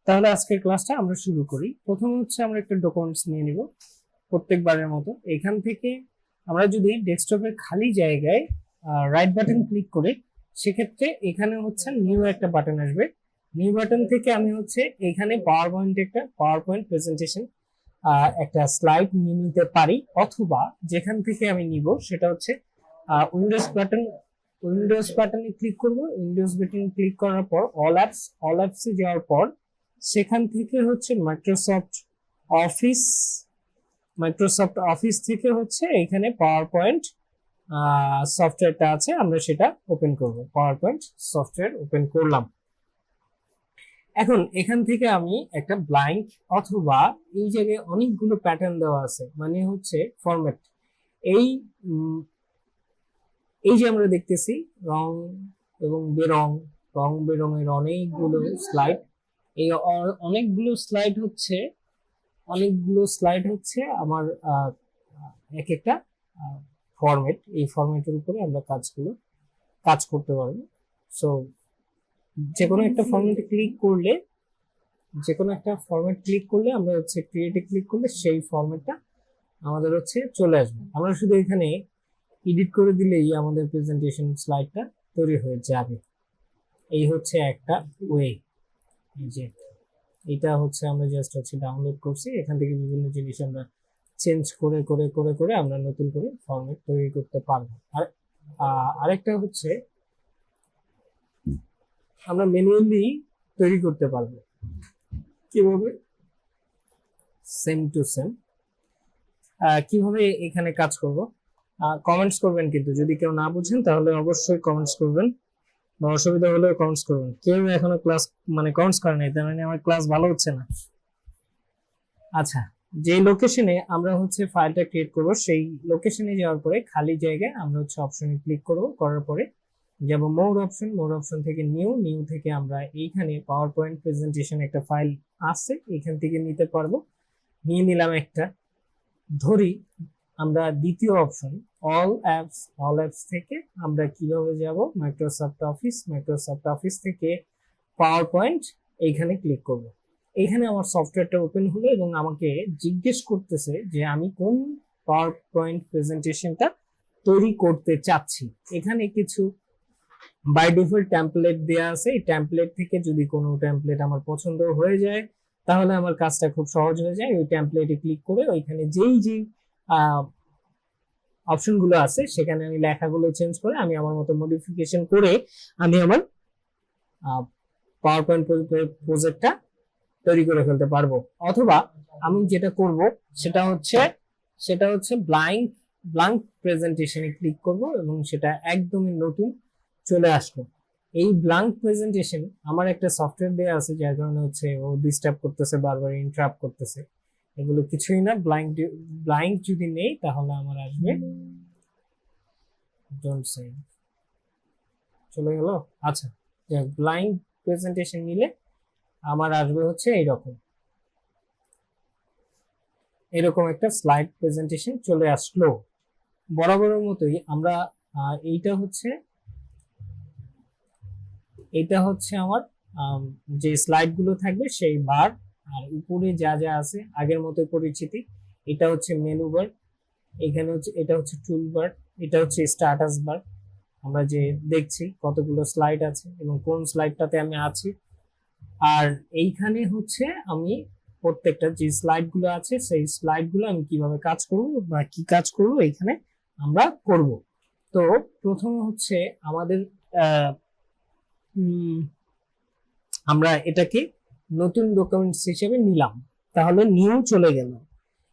তাহলে আজকের ক্লাসটা আমরা শুরু করি। প্রথমে হচ্ছে আমরা একটা ডকুমেন্টস নিয়ে নিব প্রত্যেকবারের মতো। এখান থেকে আমরা যদি ডেস্কটপের খালি জায়গায় রাইট বাটন ক্লিক করে, সেক্ষেত্রে এখানে হচ্ছে নিউ একটা বাটন আসবে। নিউ বাটন থেকে আমি হচ্ছে এখানে পাওয়ার পয়েন্ট প্রেজেন্টেশন একটা স্লাইড নিয়ে নিতে পারি, অথবা যেখান থেকে আমি নিব সেটা হচ্ছে উইন্ডোজ বাটনে ক্লিক করব। উইন্ডোজ বাটন ক্লিক করার পর অল অ্যাপসে যাওয়ার পর সেখান থেকে হচ্ছে মাইক্রোসফট অফিস থেকে হচ্ছে এখানে পাওয়ার পয়েন্ট সফটওয়্যারটা আছে, আমরা সেটা ওপেন করব। পাওয়ার পয়েন্ট সফটওয়্যার ওপেন করলাম। এখন এখান থেকে আমি একটা ব্ল্যাঙ্ক, অথবা এই জায়গায় অনেকগুলো প্যাটার্ন দেওয়া আছে, মানে হচ্ছে ফরম্যাট। এই যে আমরা দেখতেছি রং এবং রং বেরঙের অনেকগুলো স্লাইড। এই অনেকগুলো স্লাইড হচ্ছে আমার এক একটা ফরম্যাট। এই ফরম্যাটের উপরে আমরা কাজ করতে পারবো। সো যে কোনো একটা ফরম্যাট ক্লিক করলে আমরা হচ্ছে ক্রিয়েটে ক্লিক করলে সেই ফরম্যাটটা আমাদের হচ্ছে চলে আসবে। আমরা শুধু এখানে এডিট করে দিলেই আমাদের প্রেজেন্টেশন স্লাইডটা তৈরি হয়ে যাবে। এই হচ্ছে একটা ওয়ে। এই যে এটা হচ্ছে আমরা জাস্ট হচ্ছে ডাউনলোড করছি, এখান থেকে বিভিন্ন জিনিস আমরা চেঞ্জ করে করে করে করে আমরা নতুন করে ফরম্যাট তৈরি করতে পারবো। আর আরেকটা হচ্ছে আমরা ম্যানুয়ালি তৈরি করতে পারবো। কিভাবে? Same to same. কিভাবে এখানে কাজ করব? কমেন্টস করবেন, কিন্তু যদি কেউ না বুঝেন তাহলে অবশ্যই কমেন্টস করবেন, বা অসুবিধা হলে কমেন্টস করবেন। কেউ এখনো ক্লাস কমেন্টস করে নাই, তার মানে আমার ক্লাস ভালো হচ্ছে না। আচ্ছা, যে লোকেশনে আমরা হচ্ছে ফাইলটা ক্রিয়েট করব, সেই লোকেশনে যাওয়ার পরে খালি জায়গায় আমরা হচ্ছে অপশনে ক্লিক করব। করার পরে যাব মোর অপশন থেকে নিউ থেকে আমরা এইখানে পাওয়ার পয়েন্ট প্রেজেন্টেশন একটা ফাইল আছে, এখান থেকে নিতে পারবো। নিয়ে নিলাম একটা। ধরি আমরা দ্বিতীয় অপশন অল অ্যাপস থেকে আমরা কিভাবে যাব? মাইক্রোসফট অফিস থেকে পাওয়ার পয়েন্ট এইখানে ক্লিক করব। এখানে আমার সফটওয়্যারটা ওপেন হলো এবং আমাকে জিজ্ঞেস করতেছে যে আমি কোন পাওয়ার পয়েন্ট প্রেজেন্টেশনটা তৈরি করতে চাচ্ছি। এখানে কিছু বাই ডিফল্ট টেমপ্লেট দেয়া আছে। এই টেমপ্লেট থেকে যদি কোনো টেমপ্লেট আমার পছন্দ হয়ে যায় তাহলে আমার কাজটা খুব সহজ হয়ে যায়। ওই টেমপ্লেটে ক্লিক করে ওইখানে যেই অপশনগুলো আছে সেখানে আমি লেখাগুলো চেঞ্জ করে আমি আমার মতো মডিফিকেশন করে আমি আমার পাওয়ার পয়েন্ট প্রজেক্টটা তৈরি করে ফেলতে পারবো। অথবা আমি যেটা করব সেটা হচ্ছে ব্ল্যাঙ্ক প্রেজেন্টেশনে ক্লিক করব এবং সেটা একদমই নতুন চলে আসলো। এই ব্ল্যাঙ্ক প্রেজেন্টেশন আমার একটা সফটওয়্যার দেওয়া আছে, যার কারণে হচ্ছে ও ডিস্টার্ব করতেছে, বারবার ইন্টারাপ্ট করতেছে। এগুলো কিছুই না। ব্ল্যাঙ্ক যদি নেই তাহলে আমার আসবে ডোন্ট সেভ, চলে গেল। আচ্ছা, ব্ল্যাঙ্ক প্রেজেন্টেশন নিলে আমার আসবে হচ্ছে এরকম একটা স্লাইড প্রেজেন্টেশন চলে আসলো। বরাবরের মতোই আমরা এইটা হচ্ছে আমার যে স্লাইড গুলো থাকবে সেই বার, আর উপরে যা যা আছে আগের মতো পরিচিতি। এটা হচ্ছে মেনু বার, এখানে হচ্ছে এটা হচ্ছে টুল বার, এটা হচ্ছে স্ট্যাটাস বার। আমরা যে দেখছি কতগুলো স্লাইড আছে এবং কোন স্লাইডটাতে আমি আছি। আর এইখানে হচ্ছে আমি প্রত্যেকটা যে স্লাইড গুলো আছে সেই স্লাইড গুলো আমি কিভাবে কাজ করব বা কি কাজ করব এখানে আমরা করব। তো প্রথমে হচ্ছে আমাদের আমরা এটাকে নতুন ডকুমেন্টস হিসেবে নিলাম, তাহলে নিউ চলে গেল।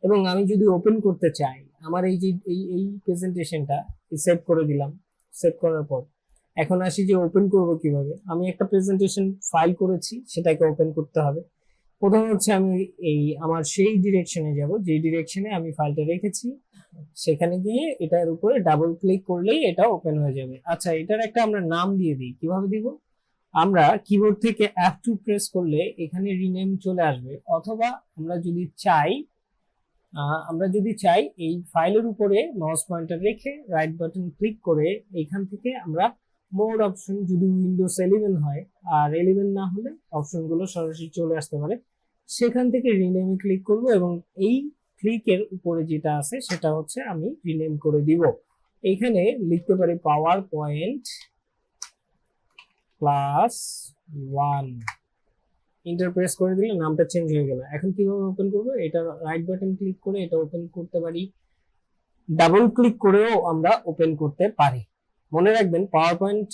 এবং আমি যদি ওপেন করতে চাই আমার এই যে এই প্রেজেন্টেশনটা সেভ করে দিলাম। সেভ করার পর এখন আসি যে ওপেন করব কিভাবে। আমি একটা প্রেজেন্টেশন ফাইল করেছি, সেটাকে ওপেন করতে হবে। প্রথমে হচ্ছে আমি আমার সেই ডিরেকশনে যাব যে ডিরেকশনে আমি ফাইলটা রেখেছি, সেখানে গিয়ে এটার উপরে ডাবল ক্লিক করলেই এটা ওপেন হয়ে যাবে। আচ্ছা, এটার একটা আমরা নাম দিয়ে দিই। কিভাবে দিব? আমরা কিবোর্ড থেকে F2 প্রেস করলে এখানে রিনেম চলে আসবে, অথবা আমরা যদি চাই এই ফাইলের উপরে মাউস পয়েন্টার রেখে রাইট বাটন ক্লিক করে এখান থেকে আমরা মোর অপশন যদি উইন্ডোজ 11 হয় আর 11 না হলে অপশনগুলো সরাসরি চলে আসতে পারে। সেখান থেকে রিনেমে ক্লিক করব এবং এই ক্লিকের উপরে যেটা আছে সেটা হচ্ছে আমি রিনেম করে দিব। এইখানে লিখতে পারি পাওয়ার পয়েন্ট +1, এন্টার প্রেস করে দিলে নামটা চেঞ্জ হয়ে গেল। এখন কিভাবে ওপেন করব? এটা রাইট বাটন ক্লিক করে এটা ওপেন করতে পারি, ডাবল ক্লিক করেও আমরা ওপেন করতে পারি। মনে রাখবেন পাওয়ার পয়েন্ট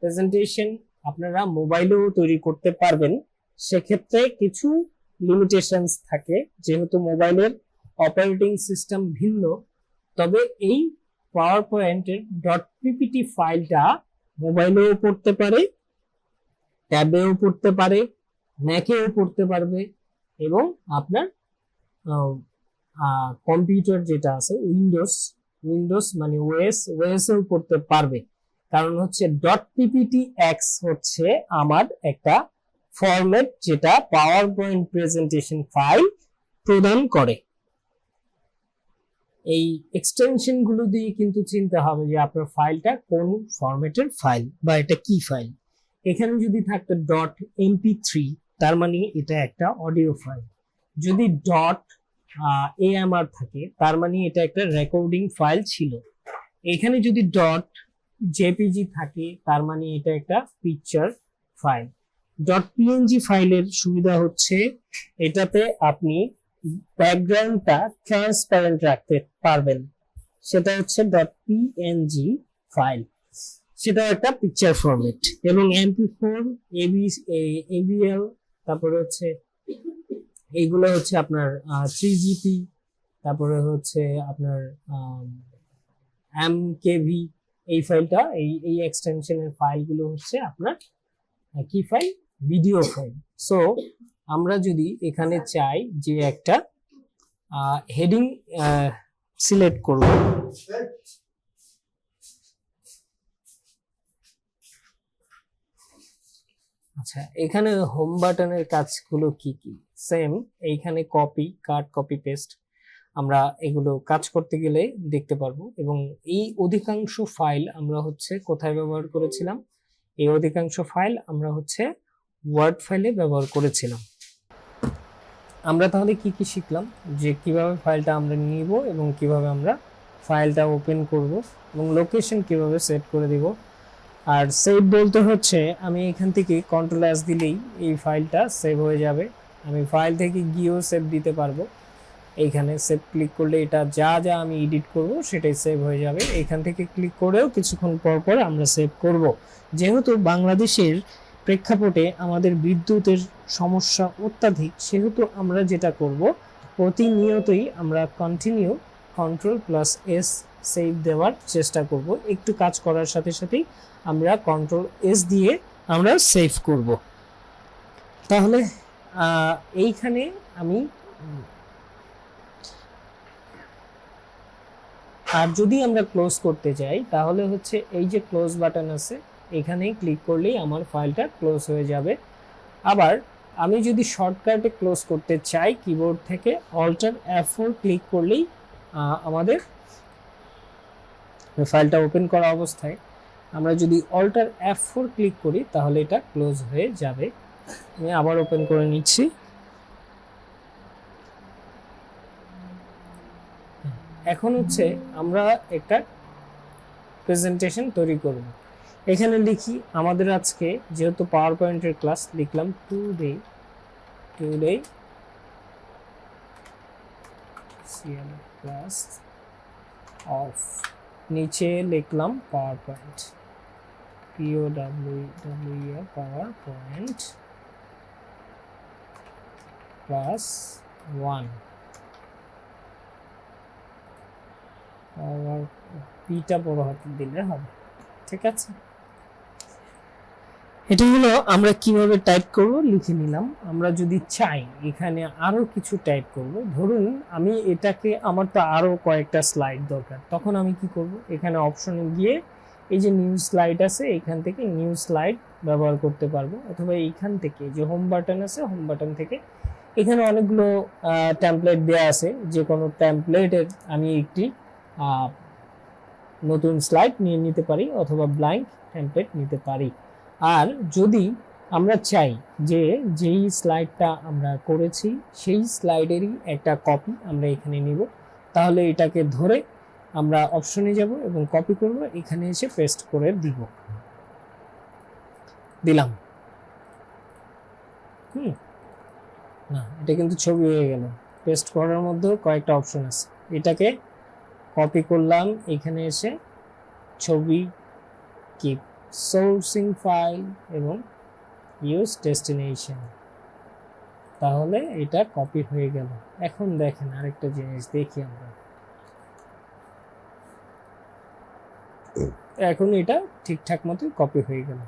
প্রেজেন্টেশন আপনারা মোবাইলেও তৈরি করতে পারবেন, সেক্ষেত্রে কিছু লিমিটেশনস থাকে যেহেতু মোবাইলের অপারেটিং সিস্টেম ভিন্ন। তবে এই পাওয়ার পয়েন্টের .ppt ফাইলটা মোবাইলেও পড়তে পারে, ট্যাবেও পড়তে পারে, ম্যাকেও পড়তে পারবে এবং আপনার কম্পিউটার যেটা আছে উইন্ডোজ মানে ওএসও পড়তে পারবে। কারণ হচ্ছে .pptx হচ্ছে আমার একটা ফরম্যাট যেটা পাওয়ার পয়েন্ট প্রেজেন্টেশন ফাইল প্রদান করে। এই এক্সটেনশন গুলো দিয়ে কিন্তু চিন্তা হবে যে আপনার ফাইলটা কোন ফরম্যাটের ফাইল বা এটা কি ফাইল। এখানে যদি থাকতো .mp3 তার মানে এটা একটা অডিও ফাইল, যদি .amr থাকে তার মানে এটা একটা রেকর্ডিং ফাইল ছিল, এখানে যদি .jpg থাকে তার মানে এটা একটা পিকচার ফাইল। .png ফাইলের সুবিধা হচ্ছে এটাতে আপনি ব্যাকগ্রাউন্ডটা ট্রান্সপারেন্ট রাখতে পারবেন, সেটা হচ্ছে .png ফাইল, সেটা একটা পিকচার ফরম্যাট। এবং mp4 abl তারপরে হচ্ছে এইগুলো হচ্ছে আপনার 3gp, তারপরে হচ্ছে আপনার mkv, এই ফাইলটা এই এক্সটেনশনের ফাইলগুলো হচ্ছে আপনার কি ফাইল? Video file. সো আমরা যদি এখানে চাই যে একটা হেডিং সিলেক্ট করব, আচ্ছা এখানে হোম বাটনের কাজগুলো কি কি? সেম এইখানে কপি, কাট, কপি, পেস্ট আমরা এগুলো কাজ করতে গেলে দেখতে পারবো। এবং এই অধিকাংশ ফাইল আমরা হচ্ছে কোথায় ব্যবহার করেছিলাম? এই অধিকাংশ ফাইল আমরা হচ্ছে ওয়ার্ড ফাইলে ব্যবহার করেছিলাম। আমরা তাহলে কি কি শিখলাম? যে কিভাবে ফাইলটা আমরা নিব এবং কিভাবে আমরা ফাইলটা ওপেন করব এবং লোকেশন কিভাবে সেট করে দিব। আর সেভ বলতে হচ্ছে আমি এখান থেকে Ctrl+S দিলেই এই ফাইলটা সেভ হয়ে যাবে। আমি ফাইল থেকে গিয়েও সেভ দিতে পারবো। এইখানে সেভ ক্লিক করলে এটা যা যা আমি এডিট করব সেটাই সেভ হয়ে যাবে। এখান থেকে ক্লিক করেও কিছুক্ষণ পর পর আমরা সেভ করব। যেহেতু বাংলাদেশের প্রেক্ষাপটে আমাদের বিদ্যুতের সমস্যা অত্যাধিক, সেহেতু আমরা যেটা করব প্রতিনিয়তই আমরা কন্টিনিউ Ctrl+S সেভ দেওয়ার চেষ্টা করব। একটু কাজ করার সাথে সাথেই আমরা Ctrl+S দিয়ে আমরা সেভ করব। তাহলে এইখানে আমি আর যদি আমরা ক্লোজ করতে চাই তাহলে হচ্ছে এই যে ক্লোজ বাটন আছে এখানেই ক্লিক করলেই আমার ফাইলটা ক্লোজ হয়ে যাবে। আবার আমি যদি শর্টকাটে ক্লোজ করতে চাই কিবোর্ড থেকে Alt+F4 ক্লিক করলেই আমাদের ফাইলটা ওপেন করা অবস্থায় আমরা যদি Alt+F4 ক্লিক করি তাহলে এটা ক্লোজ হয়ে যাবে। আমি আবার ওপেন করে নিচ্ছি। এখন হচ্ছে আমরা একটা প্রেজেন্টেশন তৈরি করব। এখানে লিখি আমাদের আজকে যেহেতু পাওয়ার পয়েন্টের ক্লাস, লিখলাম টুডে ক্লাস অফ, নিচে লিখলাম power point, POWER power point +1, পাওয়ার পিটা বড় হাতে দিলে হবে। ঠিক আছে, এটা হলো আমরা কিভাবে টাইপ করব লিখে নিলাম। আমরা যদি চাই এখানে আরো কিছু টাইপ করব, ধরুন আমি এটাকে আমার তো আরো কয়েকটা স্লাইড দরকার, তখন আমি কি করব? এখানে অপশনে গিয়ে এই যে নিউ স্লাইড আছে এখান থেকে নিউ স্লাইড ব্যবহার করতে পারবো, অথবা এইখান থেকে যে হোম বাটন আছে হোম বাটন থেকে এখানে অনেকগুলো টেমপ্লেট দেওয়া আছে, যে কোনো টেমপ্লেটের আমি একটি নতুন স্লাইড নিয়ে নিতে পারি অথবা ব্ল্যাঙ্ক টেমপ্লেট নিতে পারি। আর যদি আমরা চাই যে যেই স্লাইডটা আমরা করেছি সেই স্লাইডেরই একটা কপি আমরা এখানে নিব, তাহলে এটাকে ধরে আমরা অপশনে যাব এবং কপি করব, এখানে এসে পেস্ট করে দিলাম। না, এটা কিন্তু ছবি হয়ে গেল। পেস্ট করার মধ্যেও কয়েকটা অপশন আছে, এটাকে কপি করলাম, এখানে এসে ছবি, কিপ সোর্সিং ফাইল এবং ইউজ ডেস্টিনেশন, তাহলে এটা কপি হয়ে গেল। এখন দেখেন আরেকটা জিনিস দেখি আমরা, এখন এটা ঠিকঠাক মতো কপি হয়ে গেল।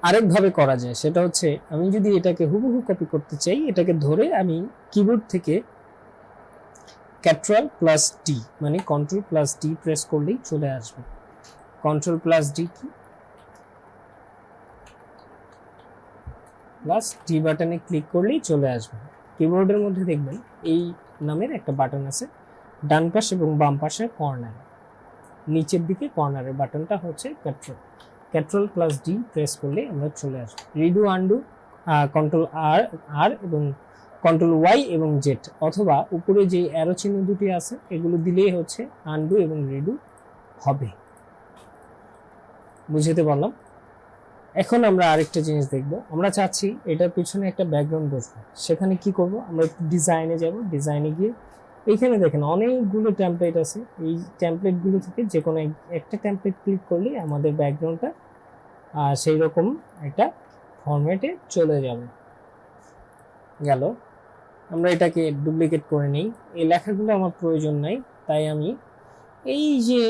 আরেকভাবে করা যায়, সেটা হচ্ছে আমি যদি এটাকে হুবহু কপি করতে চাই, এটাকে ধরে আমি কিবোর্ড থেকে Ctrl+D মানে Ctrl+D প্রেস করলেই চলে আসবে। Ctrl+D কি +D বাটনে ক্লিক করলেই চলে আসবে। কিবোর্ডের মধ্যে দেখবেন এই নামের একটা বাটন আছে, ডান পাশ এবং বাম পাশের কর্নার, নিচের দিকে কর্নারের বাটনটা হচ্ছে Ctrl+D প্রেস করলে আমরা চলে আসবো। রিডু, আনডু, Ctrl+R এবং Ctrl+Y এবং Z, অথবা উপরে যে অ্যারো চিহ্ন দুটি আছে এগুলো দিলেই হচ্ছে আনডু এবং রিডু হবে। বুঝতে পারলাম। এখন আমরা আরেকটা জিনিস দেখব, আমরা চাচ্ছি এটার পিছনে একটা ব্যাকগ্রাউন্ড বসবে, সেখানে কি করব, আমরা একটু ডিজাইনে যাব, ডিজাইনে গিয়ে এইখানে দেখেন অনেকগুলো টেমপ্লেট আছে, এই টেমপ্লেটগুলো থেকে যে কোনো একটা টেমপ্লেট ক্লিক করলেই আমাদের ব্যাকগ্রাউন্ডটা সেই রকম একটা ফরম্যাটে চলে যাবে। গেল, আমরা এটাকে ডুপ্লিকেট করে নিই। এই লেখাগুলো আমার প্রয়োজন নাই, তাই আমি এই যে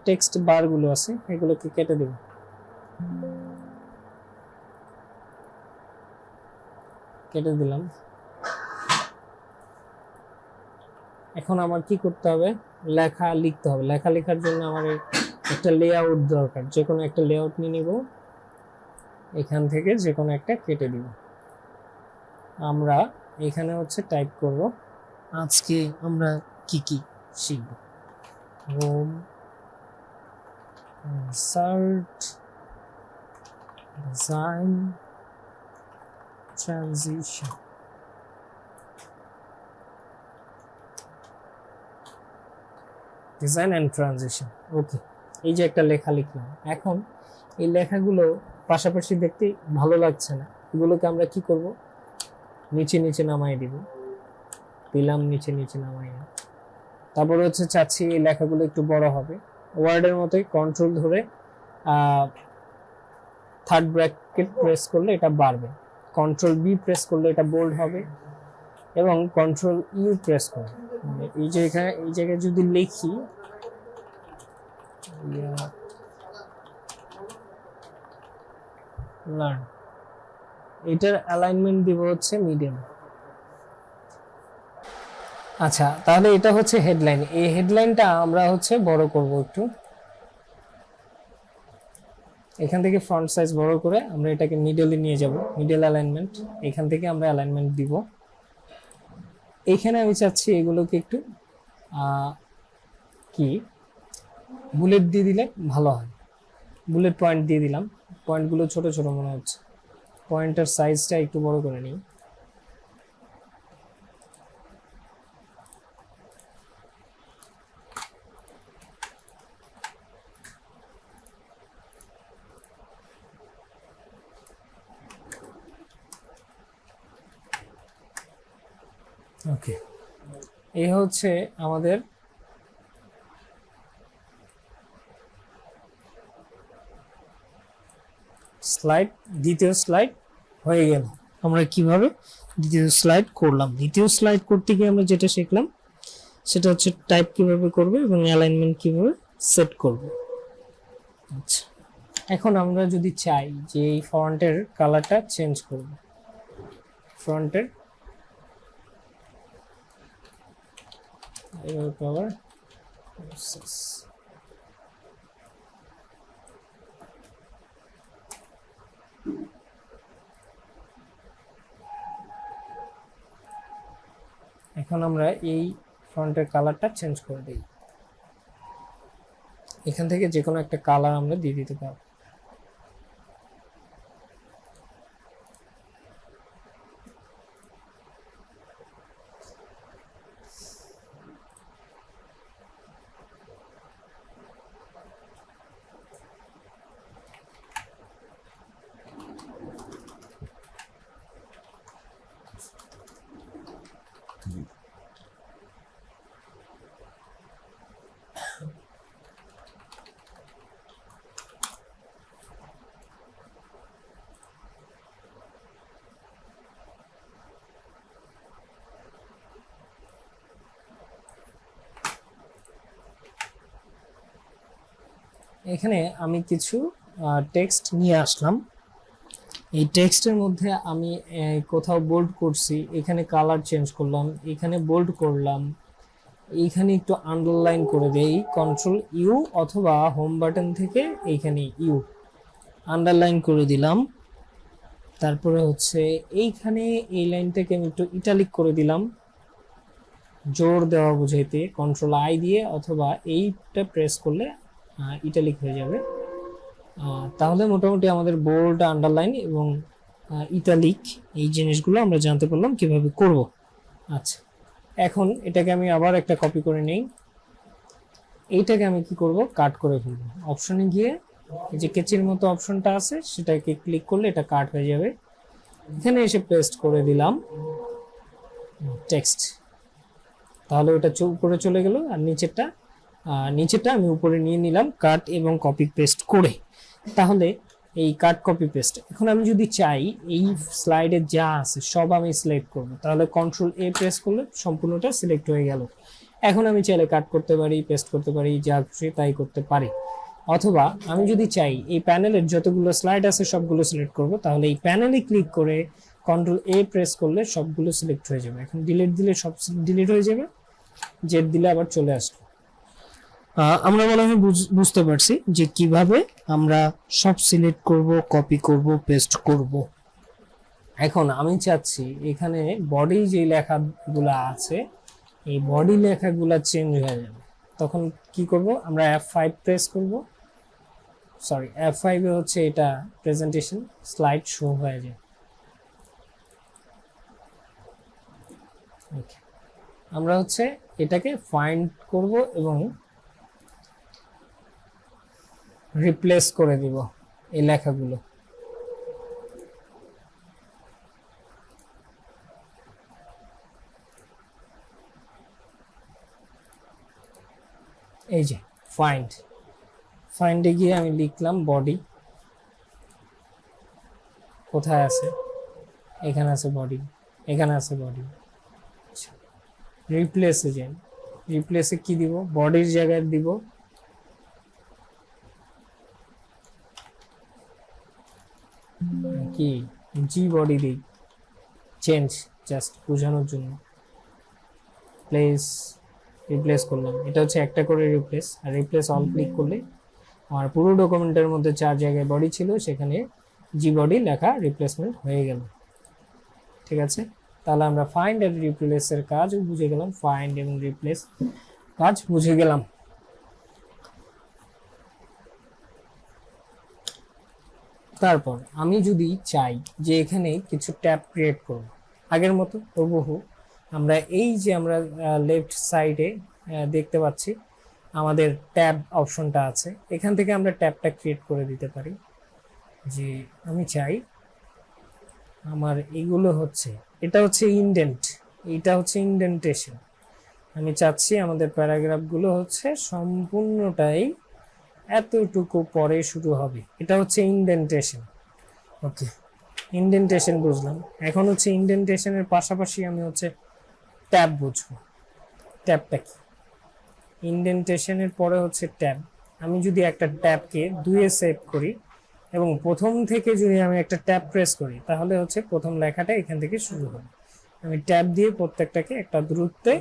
টেক্সট বারগুলো আছে এগুলোকে কেটে দেব। কেটে দিলাম। এখন আমার কি করতে হবে, লেখা লিখতে হবে। লেখা লেখার জন্য আমার একটা লেআউট দরকার, যে কোনো একটা লেআউট নিয়ে নিব, এখান থেকে যে কোনো একটা কেটে দিব। আমরা এখানে হচ্ছে টাইপ করব, আজকে আমরা কি কি শিখব, home insert design transition. Design and transition, okay. এই যে একটা লেখা লিখলাম, এখন এই লেখাগুলো পাশাপাশি দেখতে ভালো লাগছে না, এগুলোকে আমরা কি করব, নিচে নিচে নামাই দিব, দিলাম নিচে নিচে নামাই। তারপরে হচ্ছে চাচ্ছি এই লেখাগুলো একটু বড় হবে, ওয়ার্ডের মতোই কন্ট্রোল ধরে থার্ড ব্র্যাকেট প্রেস করলে এটা বাড়বে, Ctrl+B প্রেস করলে এটা বোল্ড হবে, এবং Ctrl+U প্রেস করলে এই যে এখানে এই জায়গায় যদি লিখি লার্ন, এটার অ্যালাইনমেন্ট দিব হচ্ছে মিডিয়াম। আচ্ছা, তাহলে এটা হচ্ছে হেডলাইন। এই হেডলাইনটা আমরা হচ্ছে বড় করব একটু, এখান থেকে ফন্ট সাইজ বড় করে আমরা এটাকে মিডলে নিয়ে যাব, মিডল অ্যালাইনমেন্ট, এখান থেকে আমরা অ্যালাইনমেন্ট দিব। এইখানে আমি চাচ্ছি এগুলোকে একটু কি বুলেট দিয়ে দিলে ভালো হয়, বুলেট পয়েন্ট দিয়ে দিলাম, পয়েন্টগুলো ছোট ছোট মনে হচ্ছে, পয়েন্টের সাইজটা একটু বড় করে নিই। ওকে, এই হচ্ছে আমাদের স্লাইড, দ্বিতীয় স্লাইড হয়ে গেল। আমরা কিভাবে দ্বিতীয় স্লাইড করলাম, দ্বিতীয় স্লাইড করতে গিয়ে আমরা যেটা শিখলাম সেটা হচ্ছে টাইপ কিভাবে করবে এবং অ্যালাইনমেন্ট কিভাবে সেট করবে। আচ্ছা, এখন আমরা যদি চাই যে এই ফন্টের কালারটা চেঞ্জ করব, ফন্টের পাওয়ার এখন আমরা এই ফন্টের কালারটা চেঞ্জ করে দিই। এখান থেকে যে কোনো একটা কালার আমরা দিয়ে দিতে পারবো। এখানে আমি কিছু টেক্সট নিয়ে আসলাম। এই টেক্সটের মধ্যে আমি কোথাও বোল্ড করছি, এখানে কালার চেঞ্জ করলাম, এখানে বোল্ড করলাম, এইখানে একটু আন্ডারলাইন করে দেই কন্ট্রোল ইউ, অথবা হোম বাটন থেকে এইখানে ইউ আন্ডারলাইন করে দিলাম। তারপরে হচ্ছে এইখানে এই লাইনটাকে আমি একটু ইটালিক করে দিলাম, জোর দেওয়া বুঝাইতে কন্ট্রোল আই দিয়ে, অথবা এইটা প্রেস করলে ইটালিক হয়ে যাবে। তাহলে মোটামুটি আমাদের বোল্ড, আন্ডারলাইন এবং ইটালিক এই জিনিসগুলো আমরা জানতে পারলাম কিভাবে করব। আচ্ছা, এখন এটাকে আমি আবার একটা কপি করে নেই। এইটাকে আমি কি করব, কাট করে ফেলবো। অপশনে গিয়ে এই যে কেচির মতো অপশনটা আছে সেটাকে ক্লিক করলে এটা কাট হয়ে যাবে। এখানে এসে পেস্ট করে দিলাম টেক্সট, তাহলে ওটা উপরে চলে গেল। আর নিচেরটা আমি উপরে নিয়ে নিলাম কাট এবং কপি পেস্ট করে। তাহলে এই কাট কপি পেস্ট, এখন আমি যদি চাই এই স্লাইডে যা আছে সব আমি সিলেক্ট করব, তাহলে কন্ট্রোল এ প্রেস করলে সম্পূর্ণটা সিলেক্ট হয়ে গেল। এখন আমি চাইলে কাট করতে পারি, পেস্ট করতে পারি, যা খুশি তাই করতে পারি। অথবা আমি যদি চাই এই প্যানেলের যতগুলো স্লাইড আছে সবগুলো সিলেক্ট করব, তাহলে এই প্যানেলে ক্লিক করে কন্ট্রোল এ প্রেস করলে সবগুলো সিলেক্ট হয়ে যাবে। এখন ডিলিট দিলে সব ডিলিট হয়ে যাবে, জেড দিলে আবার চলে আসবে। আমরা মনে হয় বুঝতে পারছি যে কিভাবে আমরা সব সিলেক্ট করব, কপি করব, পেস্ট করব। এখন আমি চাচ্ছি এখানে বডি যে লেখাগুলো আছে এই বডি লেখাগুলো চেঞ্জ হয়ে যাবে। তখন কি করব, আমরা F5 প্রেস করব, সরি F5 এ হচ্ছে এটা প্রেজেন্টেশন স্লাইড শো হয়ে যায়। ওকে, আমরা হচ্ছে এটাকে ফাইন্ড করব এবং রিপ্লেস করে দিব এই লেখাগুলো। এই যে ফাইন্ডে গিয়ে আমি লিখলাম বডি, কোথায় আছে, এখানে আছে বডি, এখানে আছে বডি। রিপ্লেসে যাই, রিপ্লেসে কি দিব, বডির জায়গায় দিব কি জি বডি দিই, চেঞ্জ জাস্ট বোঝানোর জন্য। রিপ্লেস করলাম, এটা হচ্ছে একটা করে রিপ্লেস। আর রিপ্লেস অল ক্লিক করলে আমার পুরো ডকুমেন্টের মধ্যে 4 জায়গায় বডি ছিল, সেখানে জি বডি লেখা রিপ্লেসমেন্ট হয়ে গেল। ঠিক আছে, তাহলে আমরা ফাইন্ড এন্ড রিপ্লেসের কাজ বুঝে গেলাম, ফাইন্ড এবং রিপ্লেস কাজ বুঝে গেলাম। তারপর আমি যদি চাই যে এখানে কিছু ট্যাব ক্রিয়েট করব, আগের মতো হুবহু আমরা এই যে আমরা লেফট সাইডে দেখতে পাচ্ছি আমাদের ট্যাব অপশনটা আছে, এখান থেকে আমরা ট্যাবটা ক্রিয়েট করে দিতে পারি। যে আমি চাই আমার এগুলো হচ্ছে, এটা হচ্ছে ইনডেন্ট, এটা হচ্ছে ইনডেন্টেশন। আমি চাচ্ছি আমাদের প্যারাগ্রাফগুলো হচ্ছে সম্পূর্ণটাই এতটুকু পরে শুরু হবে, এটা হচ্ছে ইনডেন্টেশন। ওকে, ইনডেন্টেশন বুঝলাম। এখন হচ্ছে ইনডেন্টেশনের পাশাপাশি আমি হচ্ছে ট্যাব বুঝবো। ট্যাবটা কি, ইনডেন্টেশনের পরে হচ্ছে ট্যাব। আমি যদি একটা ট্যাবকে 2-এ সেভ করি এবং প্রথম থেকে যদি আমি একটা ট্যাব প্রেস করি, তাহলে হচ্ছে প্রথম লেখাটা এখান থেকে শুরু হবে। আমি ট্যাব দিয়ে প্রত্যেকটাকে একটা দূরত্বে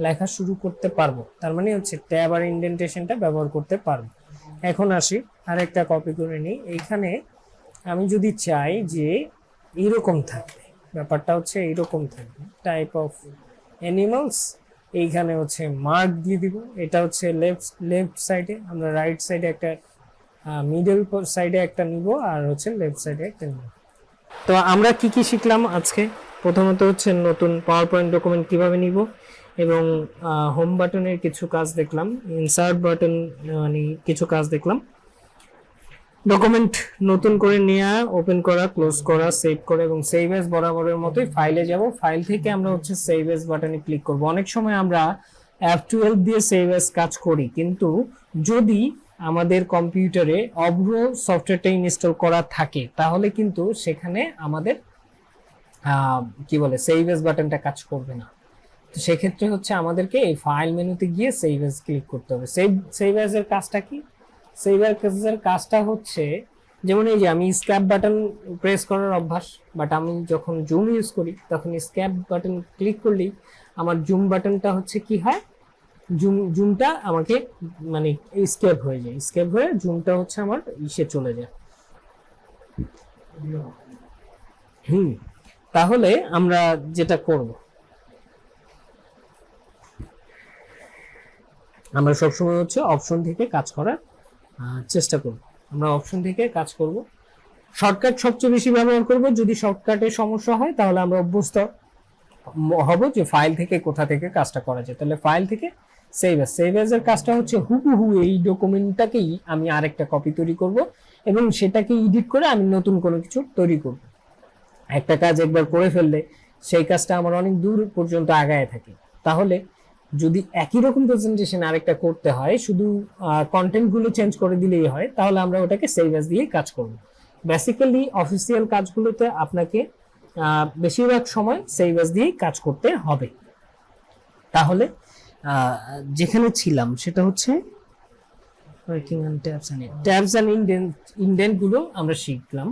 লেখা শুরু করতে পারবো, তার মানে হচ্ছে ট্যাব আর ইনডেন্টেশনটা ব্যবহার করতে পারবো। এখন আসি আরেকটা কপি করে নিই। এইখানে আমি যদি চাই যে এইরকম থাকবে, ব্যাপারটা হচ্ছে এইরকম থাকবে, টাইপ অফ অ্যানিমালস এইখানে হচ্ছে মার্ক দিয়ে দিব। এটা হচ্ছে লেফট সাইডে, আমরা রাইট সাইডে একটা মিডল সাইডে একটা নিব, আর হচ্ছে লেফট সাইডে একটা নিব। তো আমরা কি কি শিখলাম আজকে? প্রথমত হচ্ছে নতুন পাওয়ার পয়েন্ট ডকুমেন্ট কিভাবে নিব, এবং হোম বাটনের কিছু কাজ দেখলাম, ইনসার্ট বাটন মানে কিছু কাজ দেখলাম। ডকুমেন্ট নতুন করে নেওয়া, ওপেন করা, ক্লোজ করা, সেভ করা, এবং সেভ এজ বরাবরের মতোই ফাইলে যাব। ফাইল থেকে আমরা হচ্ছে সেভ এজ বাটনে ক্লিক করব। অনেক সময় আমরা F12 দিয়ে সেভ এজ কাজ করি, কিন্তু যদি আমাদের কম্পিউটারে অভ্র সফটওয়্যারটা ইনস্টল করা থাকে তাহলে কিন্তু সেখানে আমাদের কি বলে সেভ এজ বাটনটা কাজ করবে না। তো সেক্ষেত্রে হচ্ছে আমাদেরকে এই ফাইল মেনুতে গিয়ে সেভ এজ ক্লিক করতে হবে। সেভ এজ এর কাজটা কি? সেভ এর কাজটা হচ্ছে, যেমন এই যে আমি স্ক্যাপ বাটন প্রেস করার অভ্যাস, বাট আমি যখন জুম ইউজ করি তখন স্ক্যাপ বাটন ক্লিক করলেই আমার জুম বাটনটা হচ্ছে কি হয়, জুমটা আমাকে মানে স্কেপ হয়ে যায়, স্কেপ হয়ে জুমটা হচ্ছে আমার ইসে চলে যায়। তাহলে আমরা যেটা করব, আমরা সবসময় হচ্ছে অপশন থেকে কাজ করার চেষ্টা করব। আমরা অপশন থেকে কাজ করব। শর্টকাট সবচেয়ে বেশি ব্যবহার করব। যদি শর্টকাটের সমস্যা হয় তাহলে আমরা অভ্যস্ত হব যে ফাইল থেকে কোথা থেকে কাজটা করা যায়। তাহলে ফাইল থেকে সেভ এজ এর কাজটা হচ্ছে হুবহু এই ডকুমেন্টটাকেই আমি আরেকটা কপি তৈরি করব এবং সেটাকে এডিট করে আমি নতুন কোনো কিছু তৈরি করব। একটা কাজ একবার করে ফেললে সেই কাজটা আমার অনেক দূর পর্যন্ত আগায় থাকে। তাহলে যদি একই রকম প্রেজেন্টেশন আরেকটা করতে হয়, শুধু কন্টেন্ট গুলো চেঞ্জ করে দিলেই হয়, তাহলে আমরা ওটাকে সেভ এজ দিয়ে কাজ করব। বেসিক্যালি অফিসিয়াল কাজগুলোতে আপনাকে বেশিরভাগ সময় সেভ এজ দিয়েই কাজ করতে হবে। তাহলে যেখানে ছিলাম সেটা হচ্ছে ট্যাবস এন্ড ইনডেন্ট গুলো আমরা শিখলাম।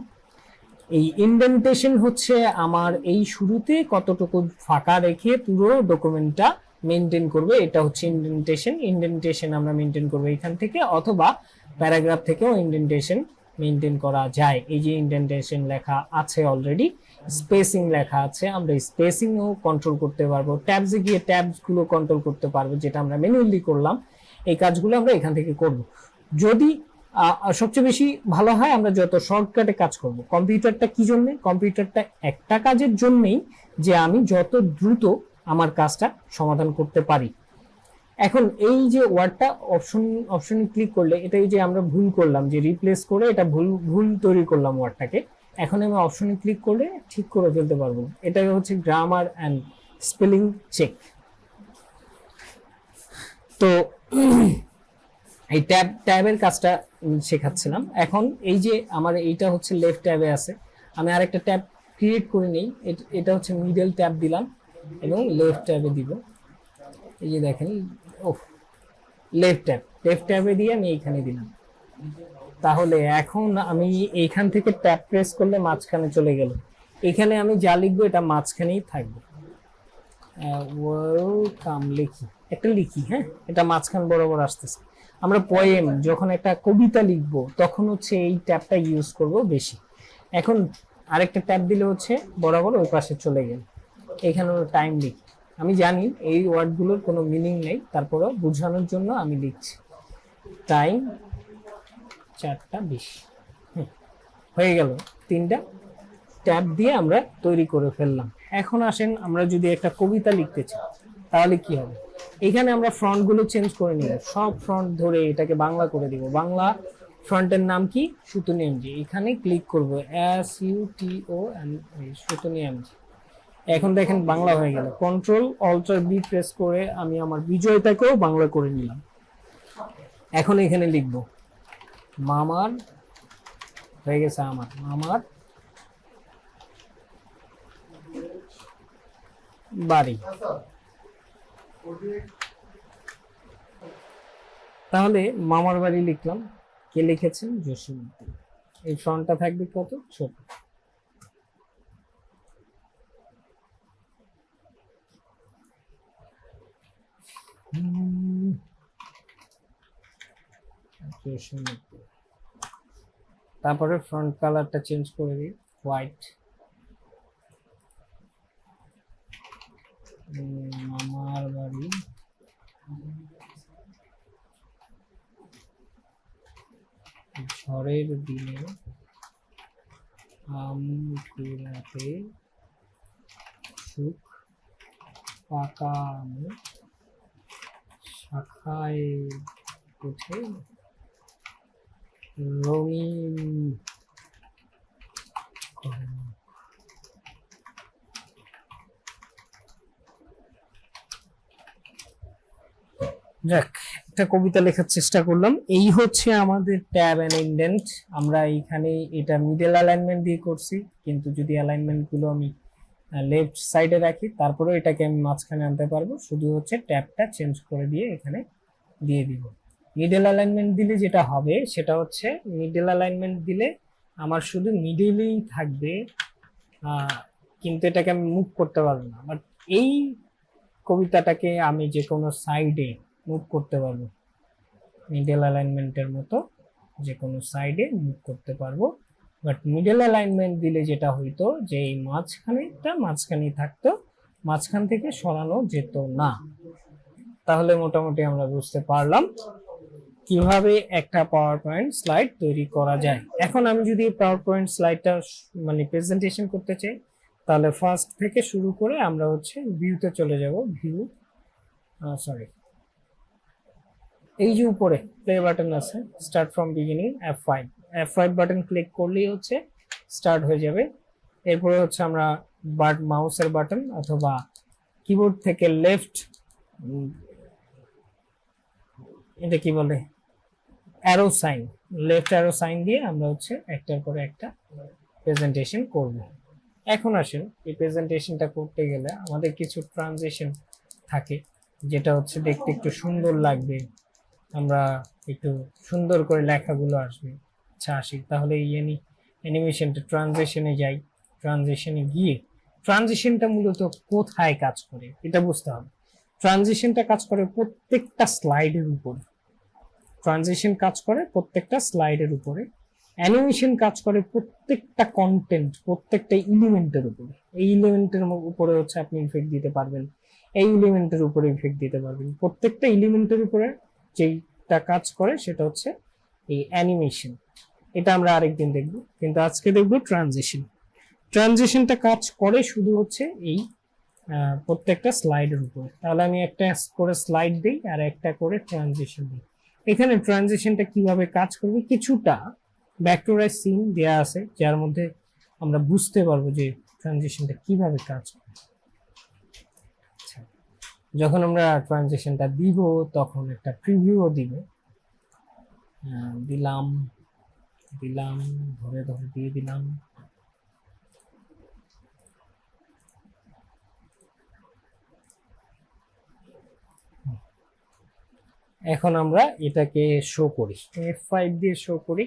এই ইনডেন্টেশন হচ্ছে আমার এই শুরুতে কতটুকু ফাঁকা রেখে পুরো ডকুমেন্টটা মেনটেন করবে, এটা হচ্ছে ইনডেন্টেশন। ইনডেন্টেশন আমরা মেনটেন করবো এখান থেকে, অথবা প্যারাগ্রাফ থেকেও ইনডেন্টেশন মেনটেন করা যায়। এই যে ইনডেন্টেশন লেখা আছে অলরেডি, স্পেসিং লেখা আছে, আমরা স্পেসিংও কন্ট্রোল করতে পারবো। ট্যাবসে গিয়ে ট্যাবস গুলো কন্ট্রোল করতে পারবো, যেটা আমরা ম্যানুয়ালি করলাম। এই কাজগুলো আমরা এখান থেকে করব। যদি সবচেয়ে বেশি ভালো হয় আমরা যত শর্টকাটে কাজ করব। কম্পিউটারটা কি জন্য? কম্পিউটারটা একটা কাজের জন্যই, যে আমি যত দ্রুত আমার কাজটা সমাধান করতে পারি। এখন এই যে ওয়ার্ডটা অপশন ক্লিক করলে, এটা এই যে আমরা ভুল করলাম, যে রিপ্লেস করে এটা ভুল তৈরি করলাম ওয়ার্ডটাকে, এখন আমি অপশনে ক্লিক করলে ঠিক করে ফেলতে পারবো। এটা হচ্ছে গ্রামার অ্যান্ড স্পেলিং চেক। তো এই ট্যাবের কাজটা শেখাচ্ছিলাম। এখন এই যে আমার এইটা হচ্ছে লেফট ট্যাবে আছে, আমি আরেকটা ট্যাব ক্রিয়েট করে নিই। এটা হচ্ছে মিডল ট্যাব দিলাম এবং লেফট ট্যাবে দিব। এই যে দেখেন, ও লেফট ট্যাবে দিয়ে আমি এইখানে দিলাম। তাহলে এখন আমি এইখান থেকে ট্যাব প্রেস করলে মাঝখানে চলে গেল। এখানে আমি যা লিখবো এটা মাঝখানেই থাকবে। ওয়েলকাম লিখি, হ্যাঁ, এটা মাঝখান বরাবর আসতেছে। আমরা পোয়েম, যখন একটা কবিতা লিখবো তখন হচ্ছে এই ট্যাবটা ইউজ করব বেশি। এখন আরেকটা ট্যাব দিলে হচ্ছে বরাবর ওই পাশে চলে গেল। এখানে টাইম লিখি, আমি জানি এই ওয়ার্ডগুলোর কোনো মিনিং নেই, তারপরেও বোঝানোর জন্য আমি লিখছি। টাইম 4:20 হয়ে গেল। 3টা ট্যাব দিয়ে আমরা তৈরি করে ফেললাম। এখন আসেন, আমরা যদি একটা কবিতা লিখতে চাই তাহলে কি হবে? এখানে আমরা ফ্রন্ট গুলো চেঞ্জ করে নিব, সব ফ্রন্ট ধরে এটাকে বাংলা করে দিব। বাংলা ফ্রন্টের নাম কি? সুতুনি এমজি। এখানে ক্লিক করব, SUTON, সুতুনি এমজি। এখন দেখেন বাংলা হয়ে গেল। কন্ট্রোল অল্টার বি প্রেস করে আমি আমার বিজয়টাকেও বাংলা করে নিলাম। এখন এখানে লিখব মামার, হয়ে গেছে আমার মামার বাড়ি। তাহলে মামার বাড়ি লিখলাম। কে লিখেছেন? জসিমউদ্দিন। এই ফ্রন্টটা থাকবে কত ছোট। তারপরে ফ্রন্ট কালারটা চেঞ্জ করে দিই, হোয়াইট। মামার বাড়ি পরের দিনে আম কুড়াতে সুখ পাকা আম শাখায় উঠে রঙিন করে। যাক, একটা কবিতা লেখার চেষ্টা করলাম। এই হচ্ছে আমাদের ট্যাব এন্ড ইন্ডেন্ট। আমরা এইখানে এটা মিডল অ্যালাইনমেন্ট দিয়ে করছি, কিন্তু যদি অ্যালাইনমেন্ট গুলো আমি লেফট সাইডে রাখি তারপরে এটাকে আমি মাঝখানে আনতে পারবো, শুধু হচ্ছে ট্যাবটা চেঞ্জ করে দিয়ে এখানে দিয়ে দিব। মিডল অ্যালাইনমেন্ট দিলে যেটা হবে সেটা হচ্ছে, মিডল অ্যালাইনমেন্ট দিলে আমার শুধু মিডলেই থাকবে, কিন্তু এটাকে আমি মুভ করতে পারবো না। বাট এই কবিতাটাকে আমি যে কোনো সাইডে মুভ করতে পারবো, মিডল অ্যালাইনমেন্টের মতো যে কোনো সাইডে মুভ করতে পারবো। বাট মিডল অ্যালাইনমেন্ট দিলে যেটা হইতো যে এই মাঝখানেই থাকতো, মাঝখান থেকে সরানো যেত না। তাহলে মোটামুটি আমরা বুঝতে পারলাম কিভাবে একটা পাওয়ার পয়েন্ট স্লাইড তৈরি করা যায়। এখন আমি যদি পাওয়ার পয়েন্ট স্লাইডটা মানে প্রেজেন্টেশন করতে চাই, তাহলে ফার্স্ট থেকে শুরু করে আমরা হচ্ছে ভিউতে চলে যাব। ভিউ, সরি, এই যে উপরে প্লে বাটন আছে, start from beginning, F5 button click করলেই হচ্ছে স্টার্ট হয়ে যাবে। এরপরে হচ্ছে আমরা মাউসের বাটন অথবা কিবোর্ড থেকে লেফট, এটা কি বলে, arrow sign, left arrow sign দিয়ে আমরা হচ্ছে একটার পরে একটা প্রেজেন্টেশন করব। এখন আসেন, এই প্রেজেন্টেশনটা করতে গেলে আমাদের কিছু ট্রানজিশন থাকে, যেটা হচ্ছে দেখতে একটু সুন্দর লাগবে, আমরা একটু সুন্দর করে লেখাগুলো আসবে। আচ্ছা আসি তাহলে এই অ্যানিমেশনটা ট্রানজিশনে যাই। ট্রানজিশনে গিয়ে ট্রানজিশনটা মূলত কোথায় কাজ করে এটা বুঝতে হবে। ট্রানজিশনটা কাজ করে প্রত্যেকটা স্লাইডের উপরে, ট্রানজিশন কাজ করে প্রত্যেকটা স্লাইডের উপরে, অ্যানিমেশন কাজ করে প্রত্যেকটা কন্টেন্ট, প্রত্যেকটা এলিমেন্টের উপরে। এই এলিমেন্টের উপরে হচ্ছে আপনি ইফেক্ট দিতে পারবেন, এই এলিমেন্টের উপরে ইফেক্ট দিতে পারবেন। প্রত্যেকটা এলিমেন্টের উপরে যেটা কাজ করে সেটা হচ্ছে এই অ্যানিমেশন। এটা আমরা আরেকদিন দেখব, কিন্তু আজকে দেখব ট্রানজিশন। ট্রানজিশনটা কাজ করে শুধু হচ্ছে এই প্রত্যেকটা স্লাইডের উপরে। তাহলে আমি একটা করে স্লাইড দিই আর একটা করে ট্রানজিশন দিই। এখানে ট্রানজিশনটা কিভাবে কাজ করবে, কিছুটা ভেক্টরাইজ সিন দেয়া আছে, যার মধ্যে আমরা বুঝতে পারবো যে ট্রানজিশনটা কিভাবে কাজ করে। যখন আমরা ট্রানজিশনটা দিব তখন একটা প্রিভিউও দিব, দিলাম ধরে দিয়ে দিলাম। এখন আমরা এটাকে শো করি, F5 দিয়ে শো করি,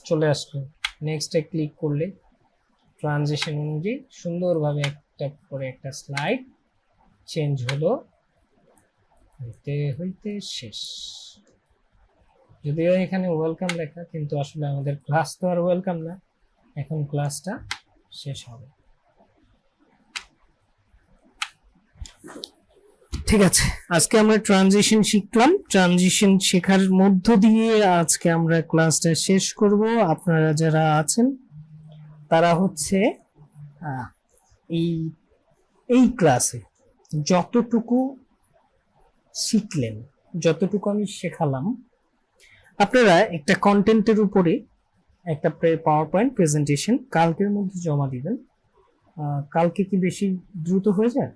চলে আসলো। নেক্সটে ক্লিক করলে ট্রানজিশন অনুযায়ী সুন্দরভাবে একটা পরে একটা স্লাইড চেঞ্জ হলো, হইতে হইতে শেষ। যদিও এখানে ওয়েলকাম লেখা, কিন্তু আসলে আমাদের ক্লাস তো আর ওয়েলকাম না, এখন ক্লাসটা শেষ হবে। ঠিক আছে, আজকে আমরা ট্রানজিশন শিখলাম। ট্রানজিশন শেখার মধ্য দিয়ে আজকে আমরা ক্লাসটা শেষ করব। আপনারা যারা আছেন তারা হচ্ছে এই ক্লাসে যতটুকু শিখলেন, যতটুকু আমি শেখালাম, আপনারা একটা কন্টেন্টের উপরে একটা পাওয়ার পয়েন্ট প্রেজেন্টেশন কালকের মধ্যে জমা দিবেন। কালকে কি বেশি দ্রুত হয়ে যায়?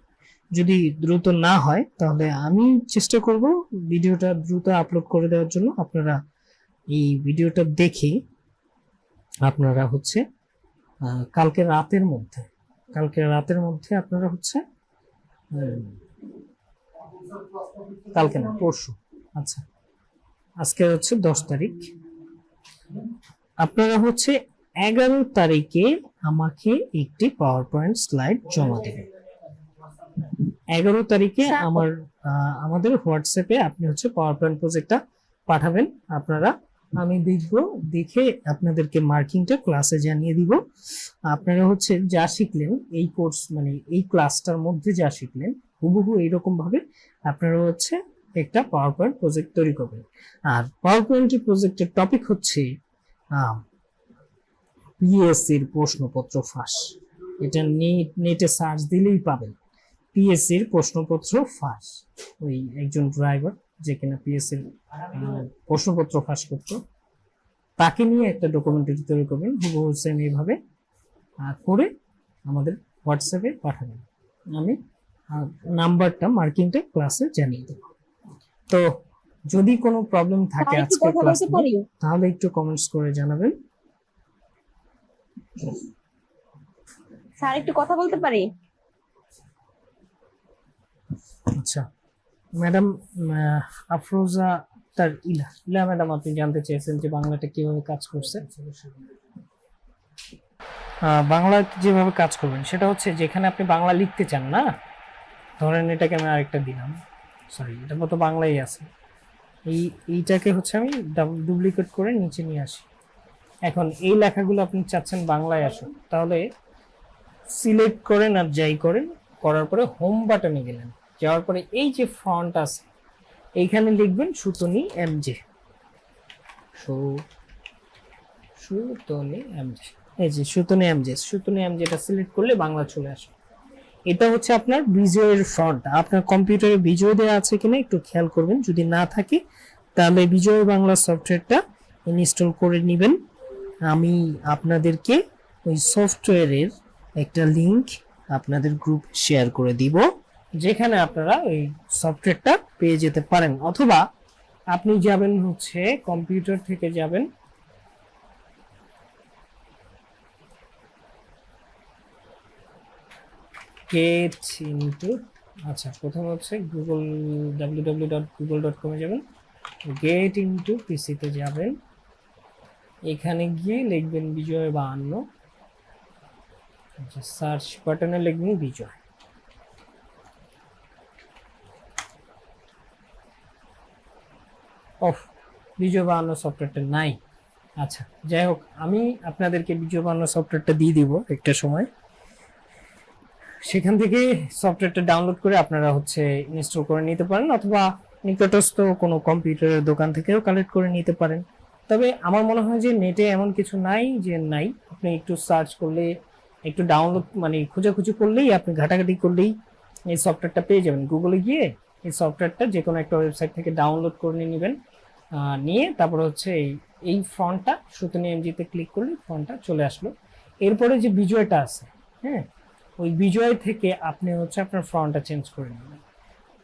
যদি দ্রুত না হয় তাহলে আমি চেষ্টা করব ভিডিওটা দ্রুত আপলোড করে দেওয়ার জন্য। আপনারা এই ভিডিওটা দেখে আপনারা হচ্ছে কালকে রাতের মধ্যে আপনারা হচ্ছে কালকে না পরশু, আচ্ছা আজকে হচ্ছে 10 তারিখ, আপনারা হচ্ছে 11 তারিখে আমাকে একটি পাওয়ার পয়েন্ট স্লাইড জমা দেবেন। 11 তারিখে আমাদের হোয়াটসঅ্যাপে আপনি হচ্ছে পাওয়ার পয়েন্ট প্রজেক্টটা পাঠাবেন। আমি দেখে আপনাদেরকে মার্কিংটা ক্লাসে জানিয়ে দিব। আপনারা হচ্ছে যা শিখলেন এই কোর্স মানে এই ক্লাসটার মধ্যে যা শিখলেন হুবহু এইরকম ভাবে আপনারা হচ্ছে একটা পাওয়ার পয়েন্ট প্রজেক্ট তৈরি করবেন। আর পাওয়ার পয়েন্টের প্রজেক্টের টপিক হচ্ছে পিএসসির প্রশ্নপত্র ফাঁস। এটা নেটে সার্চ দিলেই পাবেন, পিএসসির প্রশ্নপত্র ফাঁস। ওই একজন ড্রাইভার যে কিনা পিএসসির প্রশ্নপত্র ফাঁস করতো, তাকে নিয়ে একটা ডকুমেন্টারি তৈরি করবেন, হুবহু সেম এইভাবে করে আমাদের হোয়াটসঅ্যাপে পাঠাবেন। আমি নাম্বারটা মার্কিংটা ক্লাসে জানিয়ে দেব। তো যদি কোনো প্রবলেম থাকে আজকে ক্লাসে, তাহলে একটু কমেন্টস করে জানাবেন। স্যার একটু কথা বলতে পারি? আচ্ছা ম্যাডাম, আফরোজা তার ইলা ম্যাডাম, আপনি জানতে চেয়েছেন যে বাংলাটা কিভাবে কাজ করছে। বাংলা যেভাবে কাজ করবেন সেটা হচ্ছে, যেখানে আপনি বাংলা লিখতে চান না, ধরেন এটাকে আমি আরেকটা দিলাম, সরি এটা তো বাংলাই আছে, এইটাকে হচ্ছে আমি ডুপ্লিকেট করে নিচে নিয়ে আসি। এখন এই লেখাগুলো আপনি চাচ্ছেন বাংলায় আসুন, তাহলে সিলেক্ট করেন আর যাই করেন, করার পরে হোম বাটনে গেলেন, যাওয়ার পরে এই যে ফন্ট আছে এইখানে লিখবেন সুতনি এমজে, সুতনি এমজে, এই যে সুতনি এমজেটা সিলেক্ট করলে বাংলা চলে আসে। এটা হচ্ছে আপনার বিজয়ের ফন্ট। আপনার কম্পিউটারে বিজয় দেওয়া আছে কিনা একটু খেয়াল করবেন, যদি না থাকে তাহলে বিজয় বাংলা সফটওয়্যারটা ইনস্টল করে নেবেন। আমি আপনাদেরকে ওই সফটওয়্যারের একটা লিংক আপনাদের গ্রুপ শেয়ার করে দিব, যেখানে আপনারা ওই সফটওয়্যারটা পেয়ে যেতে পারেন। অথবা আপনি যাবেন হচ্ছে কম্পিউটার থেকে যাবেন গেট ইনটু, আচ্ছা প্রথমে হচ্ছে গুগল www.google.com এ যাবেন, গেট ইনটু পিসিতে যাবেন, এখানে গিয়ে লিখবেন বিজয় 52, আচ্ছা সার্চ বাটনে লিখবেন বিজয়। বিজয় 52 সফটওয়্যারটা নাই। আচ্ছা যাই হোক, আমি আপনাদেরকে বিজয় 52 সফটওয়্যারটা দিয়ে দিব একটা সময়, সেখান থেকে সফটওয়্যারটা ডাউনলোড করে আপনারা হচ্ছে ইনস্টল করে নিতে পারেন, অথবা নিকটস্থ কোনো কম্পিউটারের দোকান থেকেও কালেক্ট করে নিতে পারেন। তবে আমার মনে হয় যে নেটে এমন কিছু নাই যে নাই, আপনি একটু সার্চ করলে, একটু ডাউনলোড মানে খোঁজাখুঁজি করলেই, আপনি ঘাটাঘাটি করলেই এই সফটওয়্যারটা পেয়ে যাবেন। গুগলে গিয়ে এই সফটওয়্যারটা যে কোনো একটা ওয়েবসাইট থেকে ডাউনলোড করে নেবেন, নিয়ে তারপর হচ্ছে এই ফন্টটা সুতনি এমজিতে ক্লিক করলে ফন্টটা চলে আসলো। এরপরে যে বিজয়টা আছে, হ্যাঁ, ওই বিজয় থেকে আপনি হচ্ছে আপনার ফন্টটা চেঞ্জ করে নেবেন।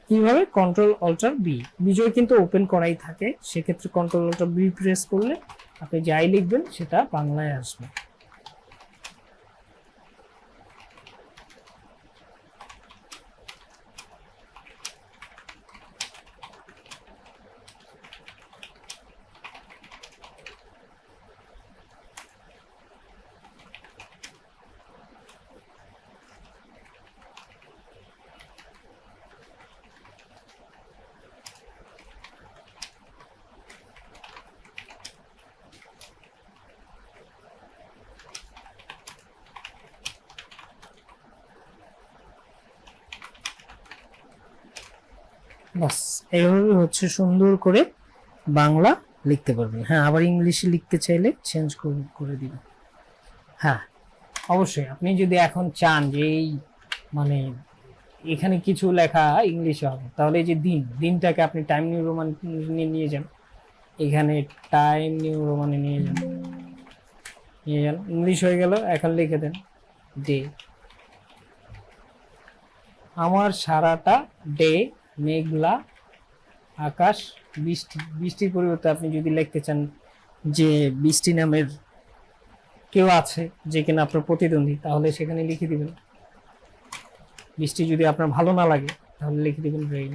কিভাবে? Ctrl+Alt+B, বিজয় কিন্তু ওপেন করাই থাকে, সেক্ষেত্রে Ctrl+Alt+B প্রেস করলে আপনি যাই লিখবেন সেটা বাংলায় আসবে। বাস এইভাবে হচ্ছে সুন্দর করে বাংলা লিখতে পারবেন। হ্যাঁ, আবার ইংলিশে লিখতে চাইলে চেঞ্জ করে দিবেন। হ্যাঁ অবশ্যই, আপনি যদি এখন চান যে এই মানে এখানে কিছু লেখা ইংলিশে হবে, তাহলে এই যে দিনটাকে আপনি টাইম নিউ রোমান নিয়ে যান, এখানে টাইম নিউ রোমানে নিয়ে যান, ইংলিশ হয়ে গেল। এখন লিখে দেন ডে, আমার সারাটা ডে মেঘলা আকাশ, বৃষ্টির পরিবর্তে আপনি যদি লিখতে চান যে বৃষ্টি নামের কেউ আছে যে কিনা আপনার প্রতিদ্বন্দ্বী, তাহলে সেখানে লিখে দিবেন বৃষ্টি। যদি আপনার ভালো না লাগে তাহলে লিখে দিবেন রেইন।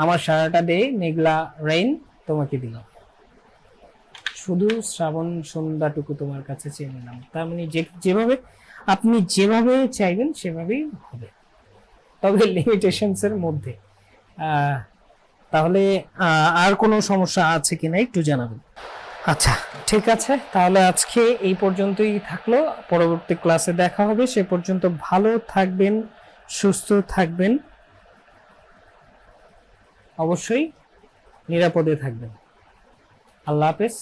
আমার সারাটা ডে মেঘলা রেইন তোমাকে দিলাম, শুধু শ্রাবণ সন্ধ্যাটুকু তোমার কাছে চেয়ে নিলাম। তার মানে যেভাবে আপনি যেভাবে চাইবেন সেভাবেই হবে, তবে লিমিটেশনস এর মধ্যে। তাহলে আর কোনো সমস্যা আছে কিনা একটু জানাবেন। আচ্ছা ঠিক আছে, তাহলে আজকে এই পর্যন্তই থাকলো, পরবর্তী ক্লাসে দেখা হবে। সে পর্যন্ত ভালো থাকবেন, সুস্থ থাকবেন, অবশ্যই নিরাপদে থাকবেন। আল্লাহ হাফেজ।